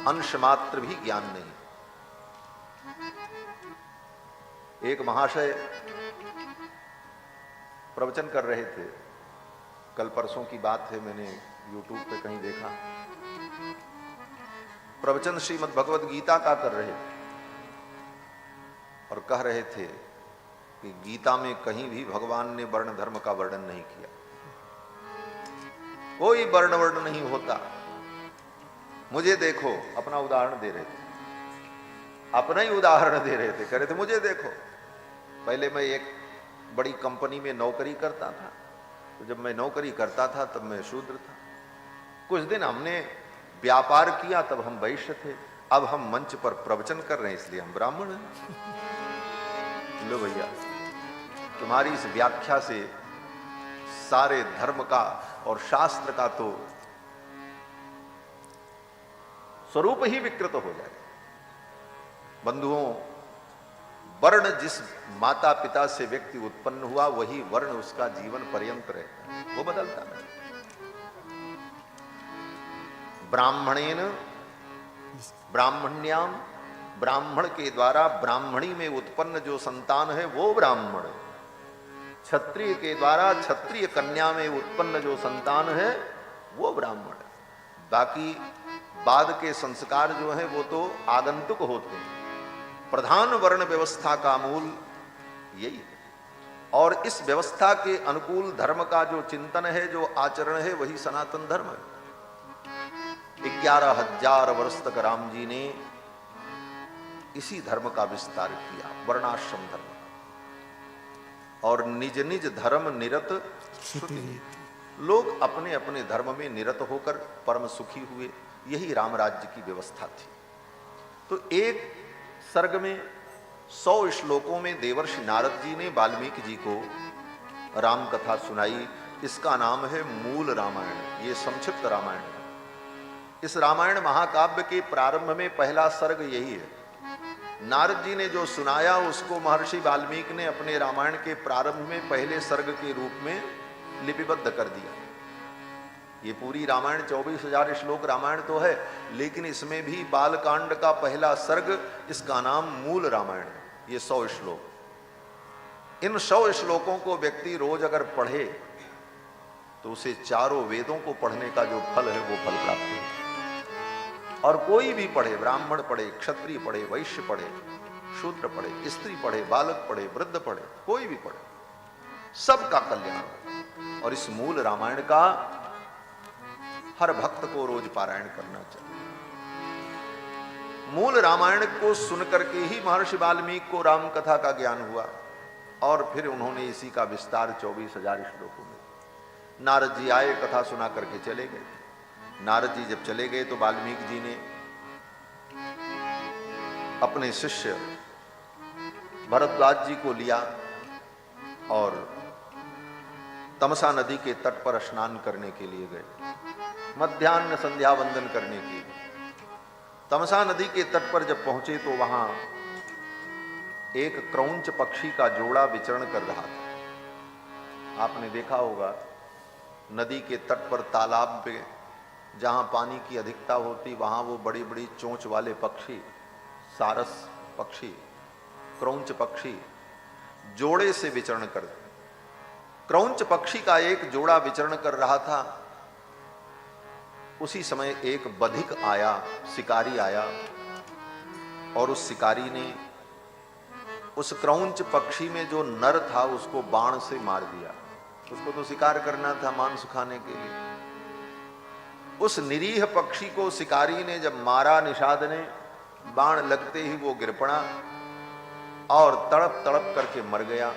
अंश मात्र भी ज्ञान नहीं। एक महाशय प्रवचन कर रहे थे, कल परसों की बात है, मैंने YouTube पे कहीं देखा। प्रवचन श्रीमद् भगवद गीता का कर रहे थे और कह रहे थे कि गीता में कहीं भी भगवान ने वर्ण धर्म का वर्णन नहीं किया, कोई वर्ण नहीं होता। मुझे देखो, अपना उदाहरण दे रहे थे, अपना ही उदाहरण दे रहे थे, कह रहे थे मुझे देखो। पहले मैं एक बड़ी कंपनी में नौकरी करता था, तो जब मैं नौकरी करता था तब मैं शूद्र था। कुछ दिन हमने व्यापार किया तब हम वैश्य थे, अब हम मंच पर प्रवचन कर रहे हैं इसलिए हम ब्राह्मण हैं। लो भैया, तुम्हारी इस व्याख्या से सारे धर्म का और शास्त्र का तो स्वरूप ही विकृत हो जाए। बंधुओं, वर्ण जिस माता पिता से व्यक्ति उत्पन्न हुआ वही वर्ण उसका जीवन पर्यंत रहता है, वो बदलता नहीं। ब्राह्मणेन ब्राह्मण्याम, ब्राह्मण के द्वारा ब्राह्मणी में उत्पन्न जो संतान है वो ब्राह्मण। क्षत्रिय के द्वारा क्षत्रिय कन्या में उत्पन्न जो संतान है वो ब्राह्मण। बाकी बाद के संस्कार जो है वो तो आगंतुक होते हैं। प्रधान वर्ण व्यवस्था का मूल यही है, और इस व्यवस्था के अनुकूल धर्म का जो चिंतन है, जो आचरण है, वही सनातन धर्म है। 11,000 वर्ष तक राम जी ने इसी धर्म का विस्तार किया, वर्णाश्रम धर्म, और निज निज धर्म निरत श्रुति। लोग अपने अपने धर्म में निरत होकर परम सुखी हुए, यही राम राज्य की व्यवस्था थी। तो एक सर्ग में 100 श्लोकों में देवर्षि नारद जी ने वाल्मीकि जी को राम कथा सुनाई। इसका नाम है मूल रामायण, ये संक्षिप्त रामायण है। इस रामायण महाकाव्य के प्रारंभ में पहला सर्ग यही है। नारद जी ने जो सुनाया उसको महर्षि वाल्मीकि ने अपने रामायण के प्रारंभ में पहले सर्ग के रूप में लिपिबद्ध कर दिया। ये पूरी रामायण 24,000 श्लोक रामायण तो है, लेकिन इसमें भी बालकांड का पहला सर्ग, इसका नाम मूल रामायण है। ये 100 श्लोक, इन 100 श्लोकों को व्यक्ति रोज अगर पढ़े तो उसे चारों वेदों को पढ़ने का जो फल है वो फल प्राप्त हो। और कोई भी पढ़े, ब्राह्मण पढ़े, क्षत्रिय पढ़े, वैश्य पढ़े, शूद्र पढ़े, स्त्री पढ़े, बालक पढ़े, वृद्ध पढ़े, कोई भी पढ़े, सबका कल्याण। और इस मूल रामायण का हर भक्त को रोज पारायण करना चाहिए। मूल रामायण को सुनकर के ही महर्षि वाल्मीकि को राम कथा का ज्ञान हुआ, और फिर उन्होंने इसी का विस्तार 24,000 श्लोकों में। नारद जी आए, कथा सुना करके चले गए। नारद जी जब चले गए तो वाल्मीकि जी ने अपने शिष्य भरद्वाज जी को लिया और तमसा नदी के तट पर स्नान करने के लिए गए, मध्याह्न संध्या वंदन करने के लिए। तमसा नदी के तट पर जब पहुंचे तो वहां एक क्रौंच पक्षी का जोड़ा विचरण कर रहा था। आपने देखा होगा, नदी के तट पर तालाब पे जहां पानी की अधिकता होती वहां वो बड़ी बड़ी चोंच वाले पक्षी, सारस पक्षी, क्रौंच पक्षी जोड़े से विचरण करते। क्रौंच पक्षी का एक जोड़ा विचरण कर रहा था। उसी समय एक बधिक आया, शिकारी आया, और उस शिकारी ने उस क्रौंच पक्षी में जो नर था उसको बाण से मार दिया। उसको तो शिकार करना था मांस खाने के लिए। उस निरीह पक्षी को शिकारी ने जब मारा, निषाद ने, बाण लगते ही वो गिर पड़ा और तड़प तड़प करके मर गया।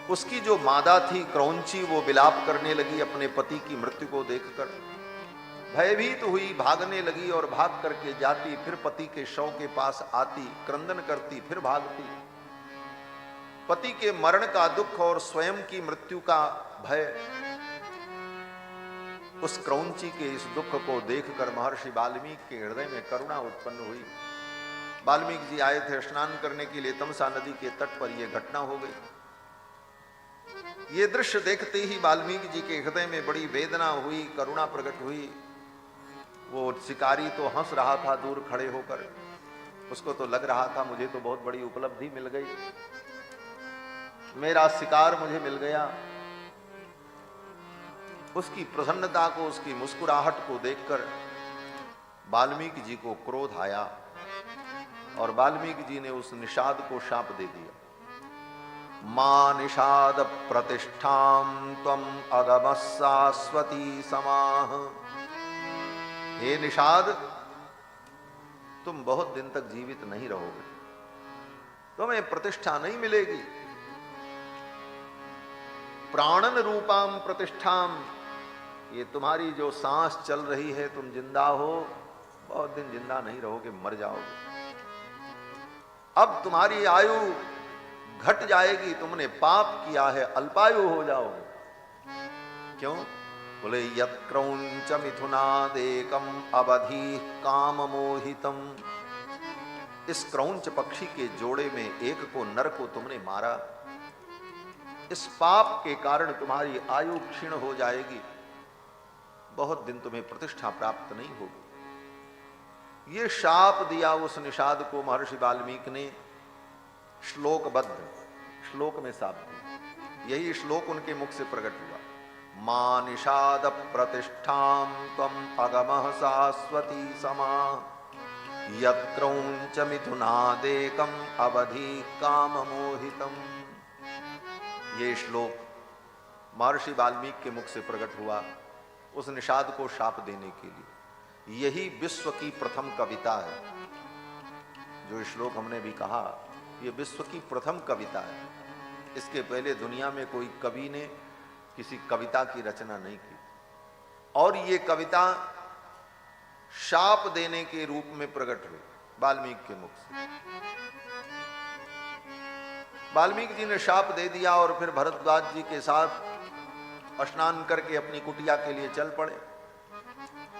उसकी जो मादा थी क्रौंची, वो विलाप करने लगी अपने पति की मृत्यु को देखकर। भयभीत हुई, भागने लगी और भाग करके जाती, फिर पति के शव के पास आती, क्रंदन करती, फिर भागती। पति के मरण का दुख और स्वयं की मृत्यु का भय, उस क्रौंची के इस दुख को देखकर महर्षि वाल्मीकि के हृदय में करुणा उत्पन्न हुई। वाल्मीकि जी आए थे स्नान करने के लिए, तमसा नदी के तट पर यह घटना हो गई। ये दृश्य देखते ही वाल्मीकि जी के हृदय में बड़ी वेदना हुई, करुणा प्रकट हुई। वो शिकारी तो हंस रहा था दूर खड़े होकर, उसको तो लग रहा था मुझे तो बहुत बड़ी उपलब्धि मिल गई, मेरा शिकार मुझे मिल गया। उसकी प्रसन्नता को, उसकी मुस्कुराहट को देखकर वाल्मीकि जी को क्रोध आया और वाल्मीकि जी ने उस निषाद को शाप दे दिया। मां निषाद प्रतिष्ठाम त्वम अगम शाश्वती समाह। हे निषाद, तुम बहुत दिन तक जीवित नहीं रहोगे, तुम्हें प्रतिष्ठा नहीं मिलेगी। प्राणन रूपाम प्रतिष्ठाम, ये तुम्हारी जो सांस चल रही है, तुम जिंदा हो, बहुत दिन जिंदा नहीं रहोगे, मर जाओगे। अब तुम्हारी आयु घट जाएगी, तुमने पाप किया है, अल्पायु हो जाओगे। क्यों? बोले यत् क्रौंच मिथुनादेकम अवधि काम मोहितम। इस क्रौंच पक्षी के जोड़े में एक को, नर को तुमने मारा, इस पाप के कारण तुम्हारी आयु क्षीण हो जाएगी, बहुत दिन तुम्हें प्रतिष्ठा प्राप्त नहीं होगी। ये शाप दिया उस निषाद को महर्षि वाल्मीकि ने, श्लोकबद्ध श्लोक में शाप दिया। यही श्लोक उनके मुख से प्रकट हुआ। मां निषाद प्रतिष्ठाम त्वम अगमः शाश्वती समाः यत् क्रौंच मिथुनादेकम अवधि काम मोहितम। ये श्लोक महर्षि वाल्मीकि के मुख से प्रकट हुआ उस निषाद को शाप देने के लिए। यही विश्व की प्रथम कविता है। जो श्लोक हमने भी कहा, ये विश्व की प्रथम कविता है। इसके पहले दुनिया में कोई कवि ने किसी कविता की रचना नहीं की, और ये कविता शाप देने के रूप में प्रकट हुई वाल्मीकि के मुख से। वाल्मीकि जी ने शाप दे दिया और फिर भरद्वाज जी के साथ स्नान करके अपनी कुटिया के लिए चल पड़े।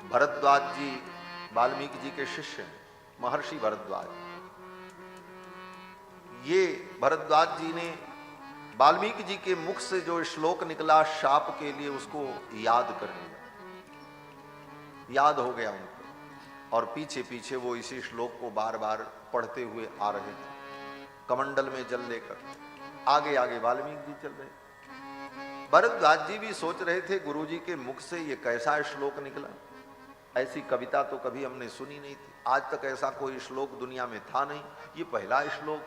भरद्वाज जी वाल्मीकि जी के शिष्य हैं, महर्षि भरद्वाज। ये भरद्वाज जी ने वाल्मीकि जी के मुख से जो श्लोक निकला शाप के लिए, उसको याद कर लिया, याद हो गया उनको, और पीछे पीछे वो इसी श्लोक को बार बार पढ़ते हुए आ रहे थे, कमंडल में जल लेकर। आगे आगे वाल्मीकि जी चल रहे। भरद्वाज जी भी सोच रहे थे गुरुजी के मुख से ये कैसा श्लोक निकला, ऐसी कविता तो कभी हमने सुनी नहीं थी, आज तक ऐसा कोई श्लोक दुनिया में था नहीं, ये पहला श्लोक।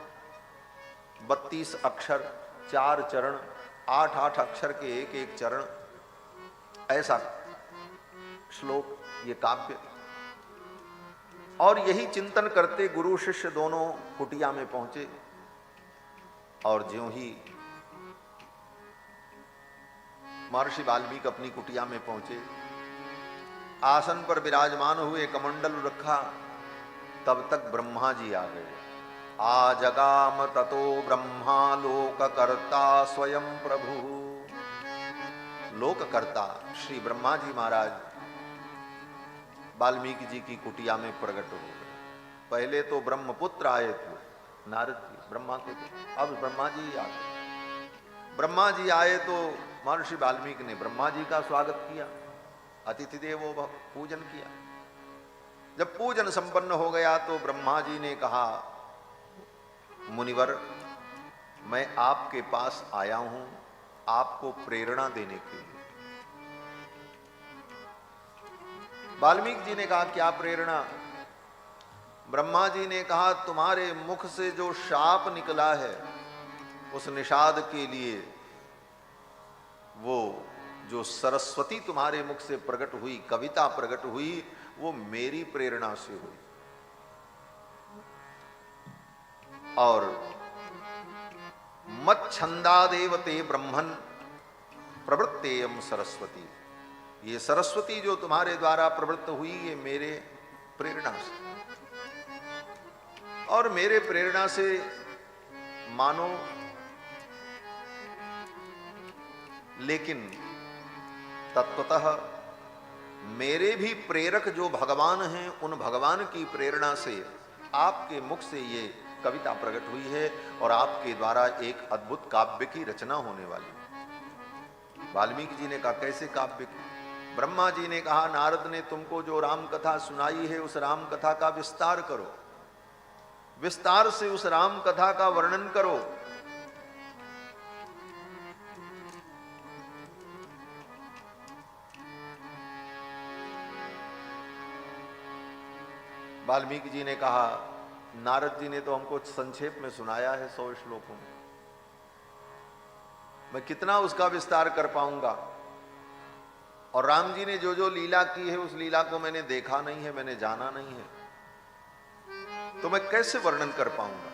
32 अक्षर, 4 चरण, 8-8 अक्षर के एक एक चरण, ऐसा श्लोक, ये काव्य। और यही चिंतन करते गुरु शिष्य दोनों कुटिया में पहुंचे, और ज्यों ही महर्षि वाल्मीकि अपनी कुटिया में पहुंचे, आसन पर विराजमान हुए, कमंडल रखा, तब तक ब्रह्मा जी आ गए। आजगाम ततो ब्रह्मा लोककर्ता स्वयं प्रभु। लोककर्ता श्री ब्रह्मा जी महाराज वाल्मीकि जी की कुटिया में प्रकट हो गए। पहले तो ब्रह्मपुत्र आए थे, नारद जी ब्रह्मा के थे, अब ब्रह्मा जी आ गए। ब्रह्मा जी आए तो महर्षि वाल्मीकि ने ब्रह्मा जी का स्वागत किया, अतिथि देवो भव, पूजन किया। जब पूजन संपन्न हो गया तो ब्रह्मा जी ने कहा, मुनिवर, मैं आपके पास आया हूं आपको प्रेरणा देने के लिए। वाल्मीकि जी ने कहा, क्या प्रेरणा? ब्रह्मा जी ने कहा, तुम्हारे मुख से जो शाप निकला है उस निषाद के लिए, वो जो सरस्वती तुम्हारे मुख से प्रकट हुई, कविता प्रकट हुई, वो मेरी प्रेरणा से हुई। और मत छंदादेव ते ब्रह्मन प्रवृत्तेयम सरस्वती, ये सरस्वती जो तुम्हारे द्वारा प्रवृत्त हुई, ये मेरे प्रेरणा से, और मेरे प्रेरणा से मानो, लेकिन तत्वतः मेरे भी प्रेरक जो भगवान हैं, उन भगवान की प्रेरणा से आपके मुख से ये कविता प्रकट हुई है, और आपके द्वारा एक अद्भुत काव्य की रचना होने वाली है। वाल्मीकि जी ने कहा, कैसे काव्य की? ब्रह्मा जी ने कहा, नारद ने तुमको जो राम कथा सुनाई है उस राम कथा का विस्तार करो, विस्तार से उस राम कथा का वर्णन करो। वाल्मीकि जी ने कहा, नारद जी ने तो हमको संक्षेप में सुनाया है 100 श्लोकों में, मैं कितना उसका विस्तार कर पाऊंगा। और राम जी ने जो जो लीला की है उस लीला को मैंने देखा नहीं है, मैंने जाना नहीं है, तो मैं कैसे वर्णन कर पाऊंगा।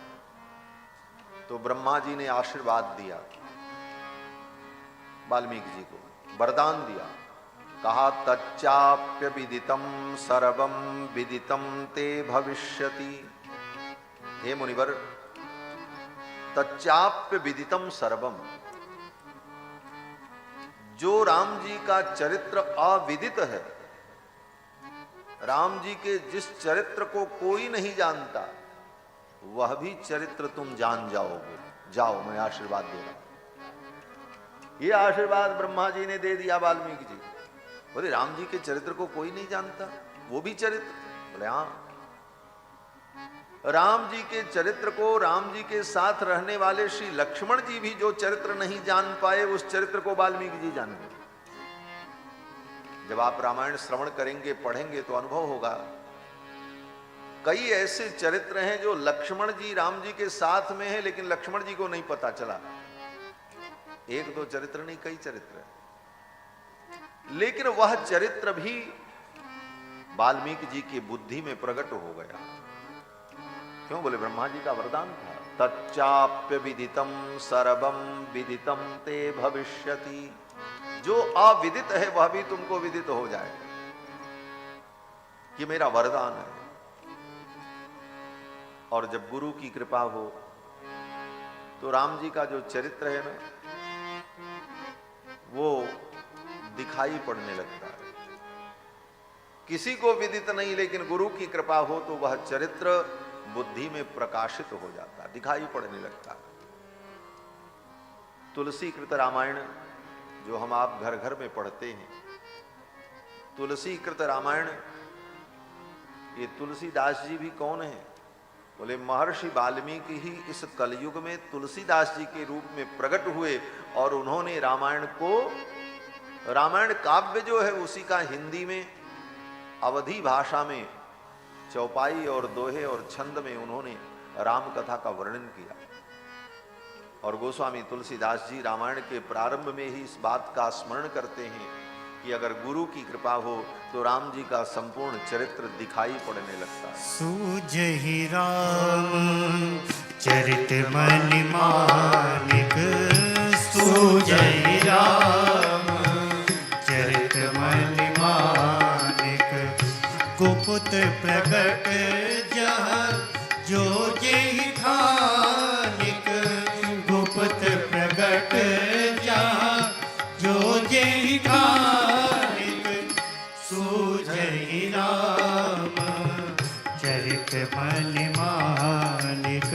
तो ब्रह्मा जी ने आशीर्वाद दिया, वाल्मीकि जी को वरदान दिया, कहा तच्चाप्य विदितम सर्वम विदितम ते भविष्यति। हे मुनिवर, तच्चाप्य विदितम सर्वम, जो राम जी का चरित्र अविदित है, राम जी के जिस चरित्र को कोई नहीं जानता, वह भी चरित्र तुम जान जाओगे। जाओ, मैं आशीर्वाद दे रहा हूं। यह आशीर्वाद ब्रह्मा जी ने दे दिया वाल्मीकि जी। बोले राम जी के चरित्र को कोई नहीं जानता, वो भी चरित्र? बोले हाँ, राम जी के चरित्र को, राम जी के साथ रहने वाले श्री लक्ष्मण जी भी जो चरित्र नहीं जान पाए, उस चरित्र को वाल्मीकि जी जान गए। जब आप रामायण श्रवण करेंगे, पढ़ेंगे तो अनुभव होगा, कई ऐसे चरित्र हैं जो लक्ष्मण जी राम जी के साथ में हैं, लेकिन लक्ष्मण जी को नहीं पता चला। एक दो चरित्र नहीं, कई चरित्र है, लेकिन वह चरित्र भी वाल्मीकि जी की बुद्धि में प्रकट हो गया। क्यों? बोले ब्रह्मा जी का वरदान था, तच्चाप्य विदितम सर्वम विदितम ते भविष्यति। जो अविदित है वह भी तुमको विदित हो जाएगा, ये मेरा वरदान है। और जब गुरु की कृपा हो तो राम जी का जो चरित्र है ना, वो दिखाई पड़ने लगता है। किसी को विदित नहीं, लेकिन गुरु की कृपा हो तो वह चरित्र बुद्धि में प्रकाशित हो जाता, दिखाई पड़ने लगता। तुलसी कृत रामायण जो हम आप घर घर में पढ़ते हैं, तुलसी कृत रामायण, ये तुलसीदास जी भी कौन है? बोले महर्षि वाल्मीकि ही इस कलयुग में तुलसीदास जी के रूप में प्रकट हुए, और उन्होंने रामायण को, रामायण काव्य जो है उसी का हिंदी में, अवधी भाषा में, चौपाई और दोहे और छंद में उन्होंने राम कथा का वर्णन किया। और गोस्वामी तुलसीदास जी रामायण के प्रारंभ में ही इस बात का स्मरण करते हैं कि अगर गुरु की कृपा हो तो राम जी का संपूर्ण चरित्र दिखाई पड़ने लगता है। सूझहि राम चरित मनि मानिक, सूझहि राम चरित मनि मानिक, गुप्त प्रकट जहाँ जो जेहि खानिक, गुप्त प्रकट जहाँ जो जेहि खानिक, सूझहि राम चरित मनि मानिक,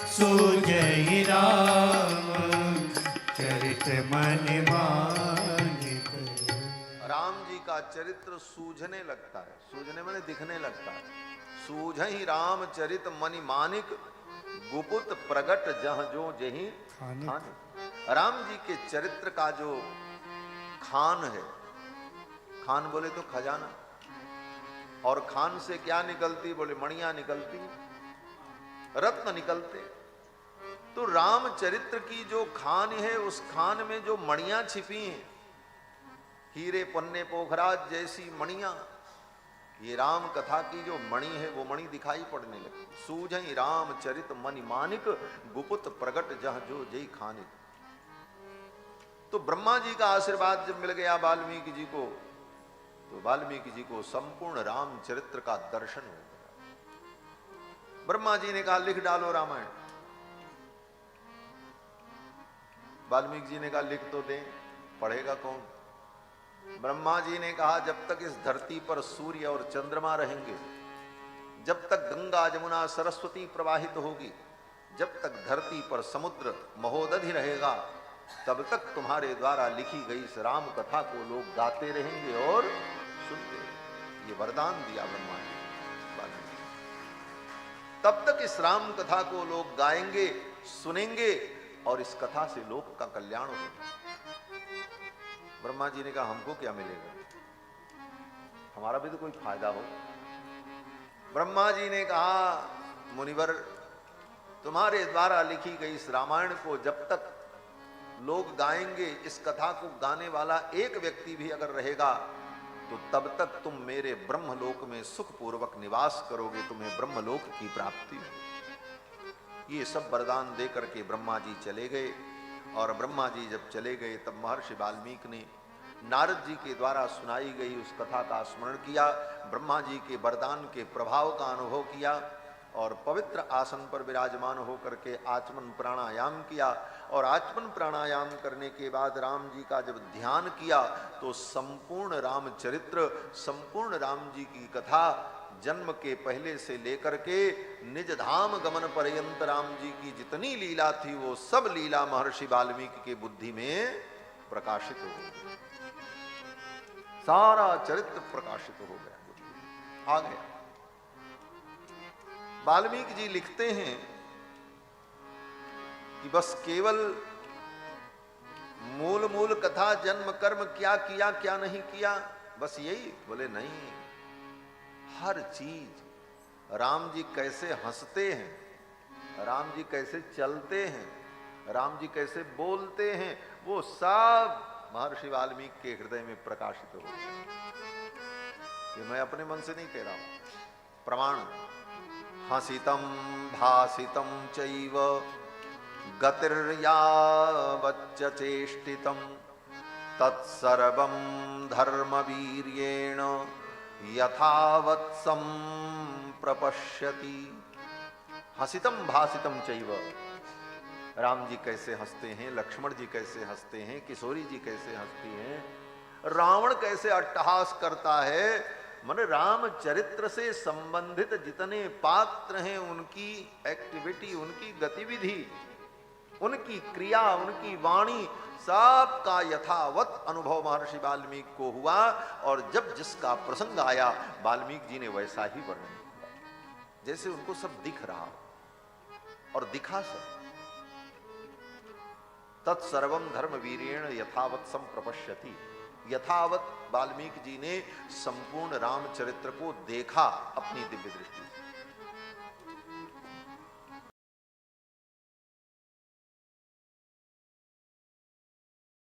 सूझहि राम चरित मनि मानिक। राम जी का चरित्र सूझने लगता है, सूझने माने दिखने लगता है। सूझहि राम चरित मनि मानिक, गुप्त प्रगट जह जो जेहि खानिक। राम जी के चरित्र का जो खान है, खान बोले तो खजाना, और खान से क्या निकलती? बोले मणियां निकलती, रत्न निकलते। तो राम चरित्र की जो खान है, उस खान में जो मणियां छिपी हैं, हीरे पन्ने पोखराज जैसी मणियां, ये राम कथा की जो मणि है वो मणि दिखाई पड़ने लगी। सूझहि राम चरित मनि मानिक, गुप्त प्रगट जह जो जय खानिक। तो ब्रह्मा जी का आशीर्वाद जब मिल गया वाल्मीकि जी को, तो वाल्मीकि जी को संपूर्ण राम चरित्र का दर्शन हो गया। ब्रह्मा जी ने कहा लिख डालो रामायण। वाल्मीकि जी ने कहा लिख तो दें, पढ़ेगा कौन? ब्रह्मा जी ने कहा जब तक इस धरती पर सूर्य और चंद्रमा रहेंगे, जब तक गंगा जमुना सरस्वती प्रवाहित होगी, जब तक धरती पर समुद्र महोदधि रहेगा, तब तक तुम्हारे द्वारा लिखी गई इस राम कथा को लोग गाते रहेंगे और सुनते रहेंगे। ये वरदान दिया ब्रह्मा जी वाल्मीकि। तब तक इस राम कथा को लोग गाएंगे, सुनेंगे और इस कथा से लोक का कल्याण होगा। ब्रह्मा जी ने कहा हमको क्या मिलेगा, हमारा भी तो कोई फायदा हो। ब्रह्मा जी ने कहा मुनिवर, तुम्हारे द्वारा लिखी गई इस रामायण को जब तक लोग गाएंगे, इस कथा को गाने वाला एक व्यक्ति भी अगर रहेगा, तो तब तक तुम मेरे ब्रह्मलोक में सुखपूर्वक निवास करोगे, तुम्हें ब्रह्मलोक की प्राप्ति होगी। ये सब वरदान दे करके ब्रह्मा जी चले गए। और ब्रह्मा जी जब चले गए तब महर्षि वाल्मीकि ने नारद जी के द्वारा सुनाई गई उस कथा का स्मरण किया, ब्रह्मा जी के वरदान के प्रभाव का अनुभव किया और पवित्र आसन पर विराजमान होकर के आचमन प्राणायाम किया। और आचमन प्राणायाम करने के बाद राम जी का जब ध्यान किया तो संपूर्ण रामचरित्र, संपूर्ण राम जी की कथा जन्म के पहले से लेकर के निज धाम गमन पर्यंत राम जी की जितनी लीला थी वो सब लीला महर्षि वाल्मीकि के बुद्धि में प्रकाशित हो गई। सारा चरित्र प्रकाशित हो गया, आ गया। वाल्मीकि जी लिखते हैं कि बस केवल मूल मूल कथा जन्म कर्म क्या किया क्या नहीं किया, बस यही? बोले नहीं, हर चीज राम जी कैसे हंसते हैं, राम जी कैसे चलते हैं, राम जी कैसे बोलते हैं, वो सब महर्षि वाल्मीकि के हृदय में प्रकाशित हो गया। ये मैं अपने मन से नहीं कह रहा हूं, प्रमाण। हसितम भासितम चैव गतिर्यावच्च चेष्टितम तत्सर्वं धर्मवीर्येण यथावत् प्रपश्यति। हसितम भासितम चैव, राम जी कैसे हंसते हैं, लक्ष्मण जी कैसे हंसते हैं, किशोरी जी कैसे हंसती हैं, रावण कैसे अट्टहास करता है। मन राम चरित्र से संबंधित जितने पात्र हैं उनकी एक्टिविटी, उनकी गतिविधि, उनकी क्रिया, उनकी वाणी, सब का यथावत अनुभव महर्षि वाल्मीकि को हुआ। और जब जिसका प्रसंग आया वाल्मीकि जी ने वैसा ही वर्णन किया, जैसे उनको सब दिख रहा और दिखा सब। तत्सर्वं धर्मवीर्येण यथावत् संप्रपश्यति। यथावत वाल्मीकि जी ने संपूर्ण रामचरित्र को देखा अपनी दिव्य दृष्टि से।